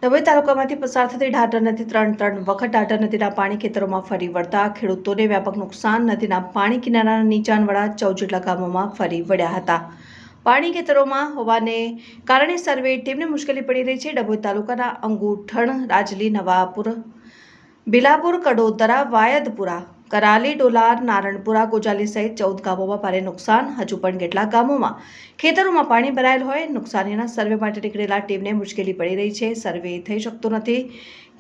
ડભોઈ તાલુકામાંથી પસાર થતી ઢાઢર નદી ત્રણ વખત ઢાઢર નદીના પાણી ખેતરોમાં ફરી વળતા ખેડૂતોને વ્યાપક નુકસાન। નદીના પાણી કિનારાના નીચાણવાળા 14 જેટલા ગામોમાં ફરી વળ્યા હતા। પાણી ખેતરોમાં હોવાને કારણે સર્વે ટીમને મુશ્કેલી પડી રહી છે। ડભોઈ તાલુકાના અંગુઠણ, રાજલી, નવાપુર, બિલાપુર, કડોદરા, વાયદપુરા, कराली, डोलार, नारणपुरा, गोजाली सहित 14 गामों में भारे नुकसान। हजू पण કેટલાક ગામોમાં ખેતરોમાં પાણી ભરાયેલ હોય। નુકસાનીના સર્વે માટે નીકળેલા ટીમને મુશ્કેલી પડી રહી છે। સર્વે થઈ શકતો નથી।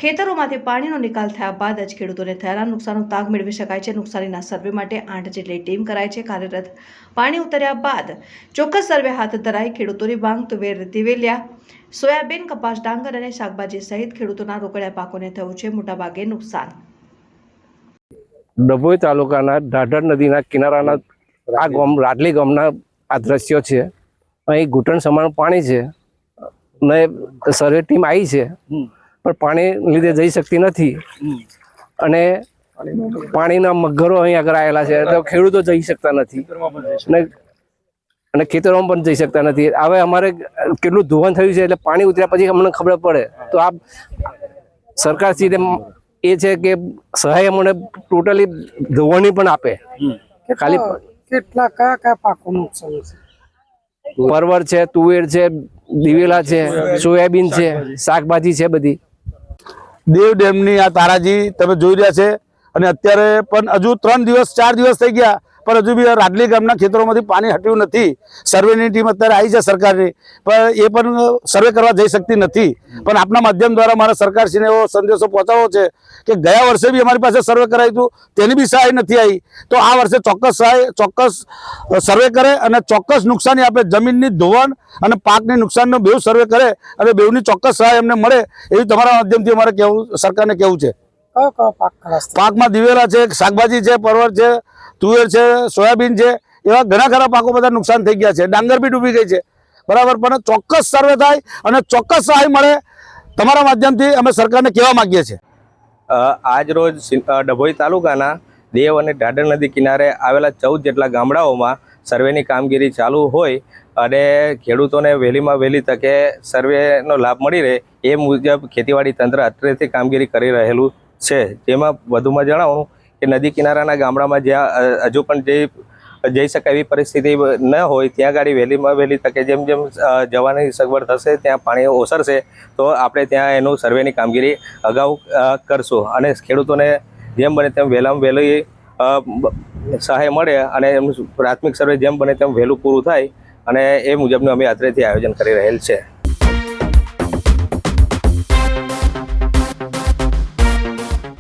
ખેતરોમાંથી પાણીનો નિકાલ થયા બાદ જ ખેડૂતોને થયેલા નુકસાનનો તાગ મેળવી શકાય છે। નુકસાનીના સર્વે માટે 8 જેટલી ટીમ કરાઈ છે। કાર્યરત પાણી ઉતર્યા બાદ ચોક્કસ સર્વે હાથ ધરાઈ ખેડૂતોની માંગ તુવેર, દિવેલિયા, સોયાબીન, કપાસ, ડાંગર અને શાકભાજી સહિત ખેડૂતોના રોકડિયા પાકોને થયું છે મોટાભાગે નુકસાન। ડભોઈ તાલુકાના ઢાઢર નદીના કિનારાના આ ગામ રાજલી ગામના આ દ્રશ્યો છે। અહીં ઘૂંટણ સમાન પાણી છે ને સર્વે ટીમ આવી છે પણ પાણી લીધે જઈ શકતી નથી અને પાણીના મગરો અહીં આગળ આવેલા છે તો ખેડૂતો જઈ શકતા નથી અને ખેતરોમાં પણ જઈ શકતા નથી। હવે અમારે કેટલું ધોવાણ થયું છે એટલે પાણી ઉતર્યા પછી અમને ખબર પડે તો આ સરકાર સીધે એ છે કે સહાય અમને ટોટલી ધોવાણી પણ આપે કે ખાલી કેટલા કયા પાકો નુકસાન છે? પરવર છે, તુવેર છે, દિવેલા છે, સોયાબીન છે, શાકભાજી છે બધી। દેવ ડેમની આ તારાજી તમે જોઈ રહ્યા છે અને અત્યારે પણ હજુ 3 દિવસ 4 દિવસ થઈ ગયા પણ હજુ બી રાજલી ગામના ખેતરોમાંથી પાણી હટ્યું નથી। સર્વેની ટીમ અત્યારે આવી છે સરકારની પણ એ પણ સર્વે કરવા જઈ શકતી નથી। પણ આપના માધ્યમ દ્વારા મારા સરકારશ્રીને એવો સંદેશો પહોંચાડવો છે કે ગયા વર્ષે બી અમારી પાસે સર્વે કરાયું હતું તેની બી સહાય નથી આવી તો આ વર્ષે ચોક્કસ સહાય ચોક્કસ સર્વે કરે અને ચોક્કસ નુકસાની આપે। જમીનની ધોવાણ અને પાકની નુકસાનનો બેઉ સર્વે કરે અને બેઉની ચોક્કસ સહાય અમને મળે એવી તમારા માધ્યમથી અમારે સરકારને કહેવું છે। પાકમાં દિવેલા છે, શાકભાજી છે, પરવર છે, તુવેર છે, સોયાબીન છે, એવા ઘણા ખરા પાકો બધા નુકસાન થઈ ગયા છે। ડાંગર બી ડૂબી ગઈ છે બરાબર પણ ચોક્કસ સર્વે થાય અને ચોક્કસ સહાય મળે તમારા માધ્યમથી અમે સરકારને કહેવા માંગીએ છીએ। આજ રોજ ડભોઈ તાલુકાના દેવ અને ઢાઢર નદી કિનારે આવેલા 14 જેટલા ગામડાઓમાં સર્વેની કામગીરી ચાલુ હોય અને ખેડૂતોને વહેલીમાં વહેલી તકે સર્વેનો લાભ મળી રહે એ મુજબ ખેતીવાડી તંત્ર અત્રેથી કામગીરી કરી રહેલું છે। જેમાં વધુમાં જણાવવાનું કે નદી કિનારાના ગામડામાં જ્યાં હજુ પણ જઈ શકાય એવી પરિસ્થિતિ ન હોય ત્યાં ગાડી વહેલીમાં વહેલી તકે જેમ જેમ જવાની સગવડ થશે ત્યાં પાણી ઓસરશે તો આપણે ત્યાં એનું સર્વેની કામગીરી અગાઉ કરશું અને ખેડૂતોને જેમ બને તેમ વહેલામાં વહેલી સહાય મળે અને એમનું પ્રાથમિક સર્વે જેમ બને તેમ વહેલું પૂરું થાય અને એ મુજબનું અમે અત્રેથી આયોજન કરી રહેલ છે।